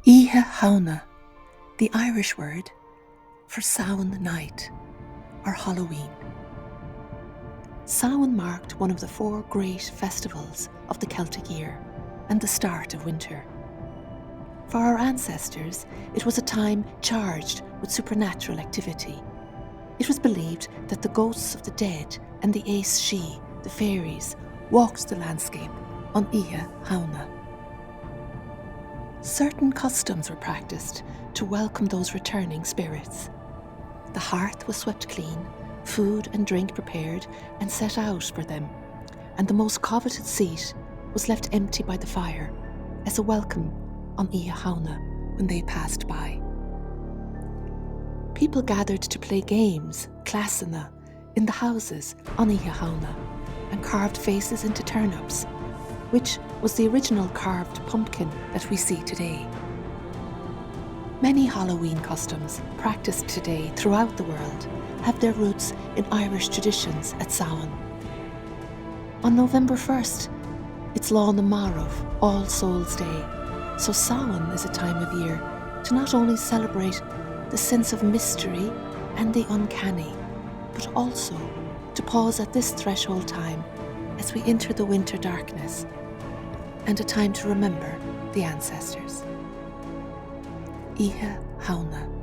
Shuilleabháin, the Irish word for Samhain night or Halloween. Samhain marked one of the four great festivals of the Celtic year and the start of winter. For our ancestors, it was a time charged with supernatural activity. It was believed that the ghosts of the dead and the Oiche, the fairies, walked the landscape on Shuilleabháin. Certain customs were practiced to welcome those returning spirits. The hearth was swept clean, food and drink prepared and set out for them, and the most coveted seat was left empty by the fire as a welcome on Shuilleabháin when they passed by. People gathered to play games, clasanna, in the houses on Shuilleabháin and carved faces into turnips, which was the original carved pumpkin that we see today. Many Halloween customs practiced today throughout the world have their roots in Irish traditions at Samhain. On November 1st, it's Lán na Marbh, All Souls Day, so Samhain is a time of year to not only celebrate the sense of mystery and the uncanny, but also to pause at this threshold time as we enter the winter darkness, and a time to remember the ancestors. Shuilleabháin.